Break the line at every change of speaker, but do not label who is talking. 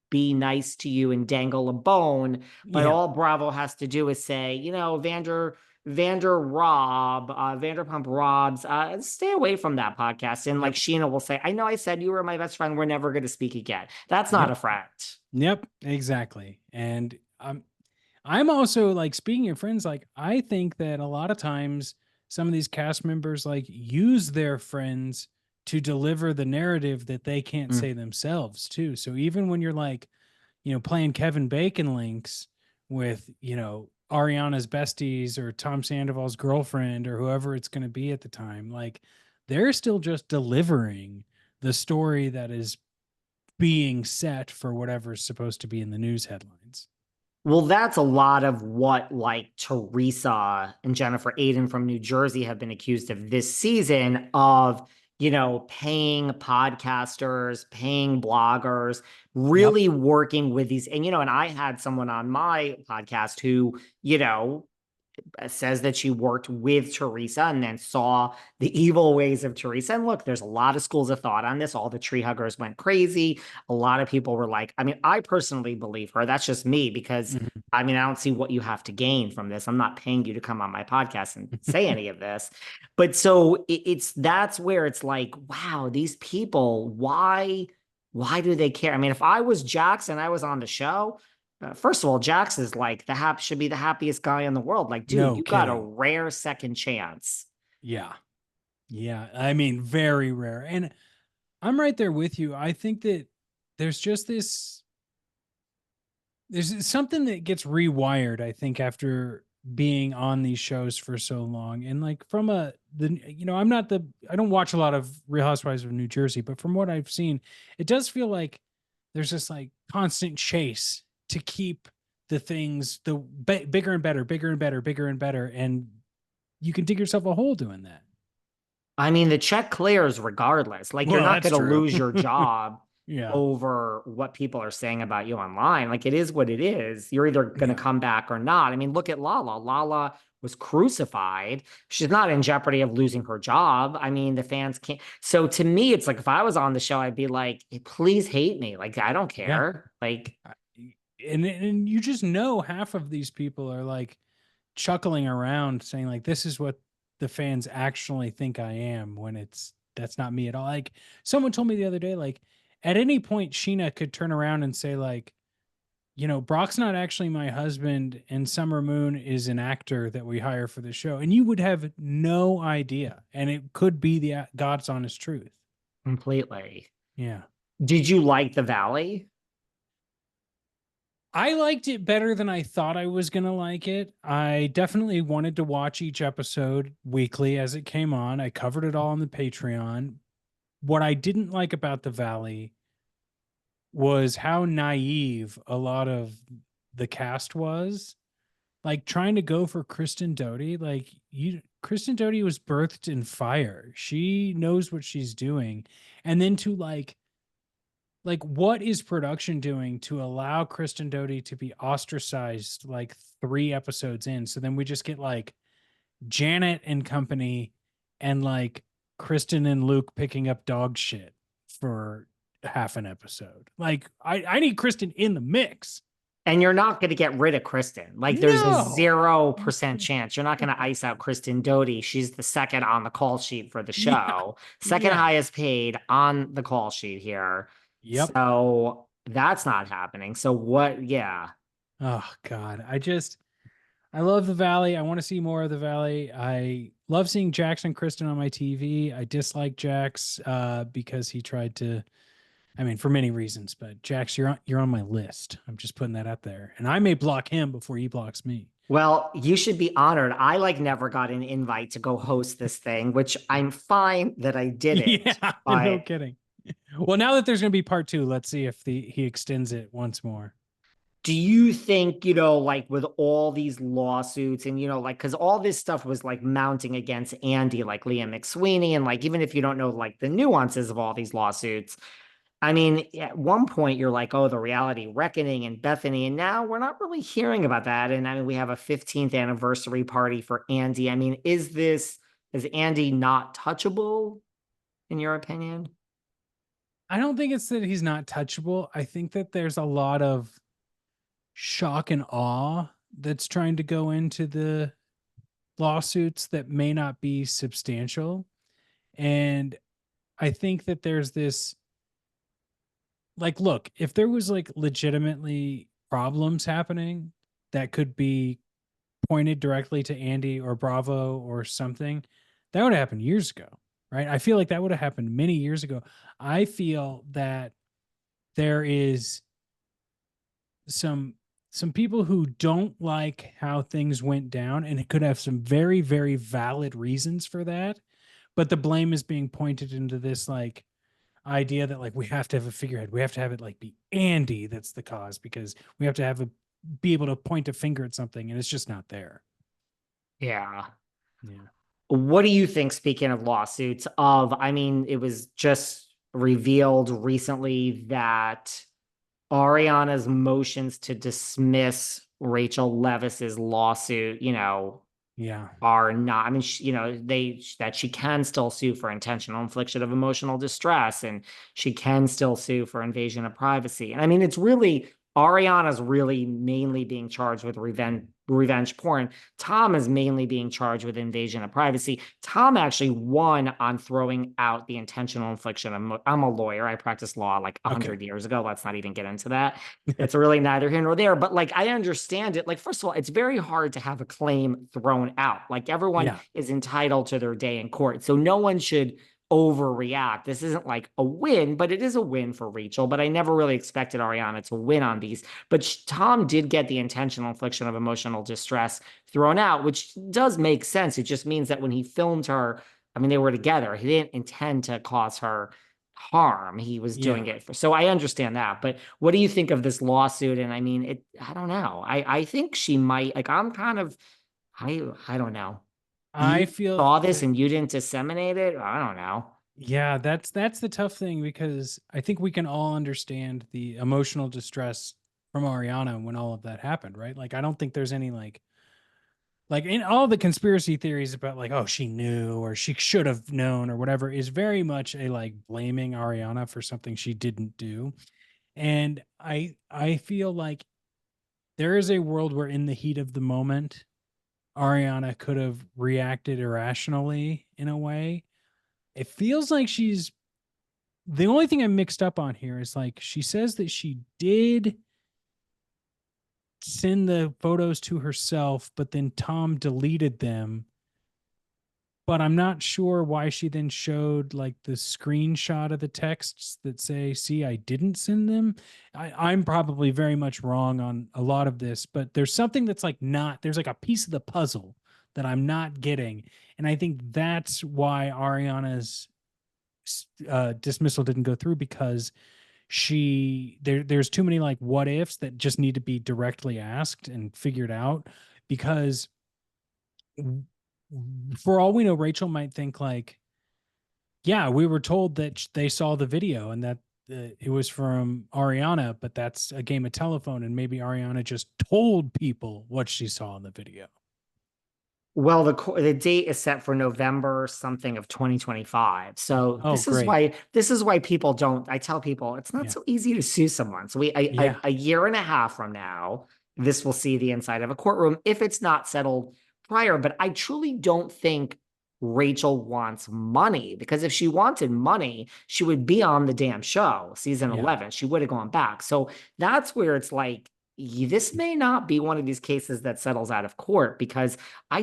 be nice to you and dangle a bone, but
Yeah.
all Bravo has to do is say, Vanderpump Robs, stay away from that podcast. And like
Yep.
Sheena will say, I know I said you were my best friend. We're never going to speak again. That's not
Yep.
a friend.
Yep. Exactly. And I'm also like, speaking of friends, like I think that a lot of times some of these cast members like use their friends to deliver the narrative that they can't
Mm.
say themselves too. So even when you're like, playing Kevin Bacon links with, Ariana's besties or Tom Sandoval's girlfriend or whoever it's going to be at the time, like they're still just delivering the story that is being set for whatever's supposed to be in the news headlines.
Well, that's a lot of what like Teresa and Jennifer Aydin from New Jersey have been accused of this season of, paying podcasters, paying bloggers,
Yep.
really working with these. And I had someone on my podcast who, says that she worked with Teresa and then saw the evil ways of Teresa. And look, there's a lot of schools of thought on this. All the tree huggers went crazy. A lot of people were like, I personally believe her. That's just me because
Mhm.
I don't see what you have to gain from this. I'm not paying you to come on my podcast and say any of this. But so that's where it's like, wow, these people, why do they care? If I was Jax and I was on the show, first of all, Jax is like should be the happiest guy in the world. Like, dude,
No
you got a
kidding.
rare second chance.
Yeah. Yeah. I mean, very rare. And I'm right there with you. I think that there's just there's something that gets rewired, I think, after being on these shows for so long. And like I don't watch a lot of Real Housewives of New Jersey, but from what I've seen, it does feel like there's this like constant chase to keep the things bigger and better, bigger and better, bigger and better. And you can dig yourself a hole doing that.
The check clears regardless. Like, you're
Well,
not
that's
going to
true.
lose your job
Yeah.
over what people are saying about you online. Like, it is what it is. You're either going to
Yeah.
come back or not. Look at Lala. Lala was crucified. She's not in jeopardy of losing her job. The fans can't. So to me, it's like if I was on the show, I'd be like, please hate me. Like, I don't
Yeah.
care. Like,
And you just know half of these people are like chuckling around saying like this is what the fans actually think I am when that's not me at all. Like someone told me the other day, like at any point Sheena could turn around and say like, Brock's not actually my husband and Summer Moon is an actor that we hire for the show. And you would have no idea. And it could be the God's honest truth.
completely.
Yeah.
Did you like the Valley?
I liked it better than I thought I was going to like it. I definitely wanted to watch each episode weekly as it came on. I covered it all on the Patreon. What I didn't like about The Valley was how naive a lot of the cast was. Like trying to go for Kristen Doty, Kristen Doty was birthed in fire. She knows what she's doing. And then to what is production doing to allow Kristen Doty to be ostracized like 3 episodes in? So then we just get like Janet and company and like Kristen and Luke picking up dog shit for half an episode. Like I need Kristen in the mix.
And you're not going to get rid of Kristen. Like, there's a
No.
0% chance. You're not going to ice out Kristen Doty. She's the second on the call sheet for the
Yeah.
show, second
Yeah.
highest paid on the call sheet here.
Yep.
So that's not happening. So what? Yeah.
Oh God. I love the Valley. I want to see more of the Valley. I love seeing Jax and Kristen on my TV. I dislike Jax because he tried to, for many reasons, but Jax, you're on my list. I'm just putting that out there. And I may block him before he blocks me.
Well, you should be honored. I like never got an invite to go host this thing, which I'm fine that I didn't.
Yeah, no
But
kidding. Well, now that there's going to be part 2, let's see if he extends it once more.
do you think, like with all these lawsuits and, like, because all this stuff was like mounting against Andy, like Liam McSweeney, and like, even if you don't know like the nuances of all these lawsuits, at one point you're like, oh, the reality reckoning and Bethany, and now we're not really hearing about that. And we have a 15th anniversary party for Andy. Is Andy not touchable in your opinion?
I don't think it's that he's not touchable. I think that there's a lot of shock and awe that's trying to go into the lawsuits that may not be substantial. And I think that there's this, like, look, if there was like legitimately problems happening that could be pointed directly to Andy or Bravo or something, that would have happened years ago, right? I feel like that would have happened many years ago. I feel that there is some people who don't like how things went down, and it could have some very, very valid reasons for that, but the blame is being pointed into this like idea that like we have to have a figurehead, we have to have it like be Andy that's the cause, because we have to have a be able to point a finger at something, and it's just not there.
Yeah.
Yeah.
What do you think, speaking of lawsuits, of, I mean, it was just revealed recently that Ariana's motions to dismiss Rachel Levis's lawsuit,
Yeah.
are not, I mean, that she can still sue for intentional infliction of emotional distress, and she can still sue for invasion of privacy. And I mean, it's really, Ariana's really mainly being charged with revenge porn. Tom is mainly being charged with invasion of privacy. Tom actually won on throwing out the intentional infliction of, I'm a lawyer. I practiced law like 100 years ago. Let's not even get into that. It's really neither here nor there. But like, I understand it. Like, first of all, it's very hard to have a claim thrown out. Like, everyone
Yeah.
is entitled to their day in court. So no one should overreact. This isn't like a win, but it is a win for Rachel. But I never really expected Ariana to win on these. But Tom did get the intentional infliction of emotional distress thrown out, which does make sense. It just means that when he filmed her, I mean, they were together. He didn't intend to cause her harm. He was doing
Yeah.
it for, so I understand that. But what do you think of this lawsuit? And I mean, I don't know. I think she might, like, I'm kind of, I don't know.
I
You
feel
saw this
that,
and you didn't disseminate it? I don't know.
yeah, that's the tough thing, because I think we can all understand the emotional distress from Ariana when all of that happened, right? Like I don't think there's any like in all the conspiracy theories about like, oh, she knew or she should have known or whatever, is very much a like blaming Ariana for something she didn't do. And I feel like there is a world where in the heat of the moment Ariana could have reacted irrationally in a way. It feels like she's, the only thing I'm mixed up on here is like she says that she did send the photos to herself, but then Tom deleted them. But I'm not sure why she then showed like the screenshot of the texts that say, see, I didn't send them. I'm probably very much wrong on a lot of this, but there's something that's like not, there's like a piece of the puzzle that I'm not getting. And I think that's why Ariana's dismissal didn't go through, because there's too many like what ifs that just need to be directly asked and figured out. Because for all we know, Rachel might think like, yeah, we were told that they saw the video and that it was from Ariana, but that's a game of telephone, and maybe Ariana just told people what she saw in the video.
Well, the date is set for November something of 2025. So
Oh,
this is
great.
why people don't. I tell people it's not
Yeah.
so easy to sue someone. So
Yeah.
a year and a half from now, this will see the inside of a courtroom if it's not settled prior. But I truly don't think Rachel wants money, because if she wanted money, she would be on the damn show, season
Yeah.
11. She would have gone back. So that's where it's like, this may not be one of these cases that settles out of court, because I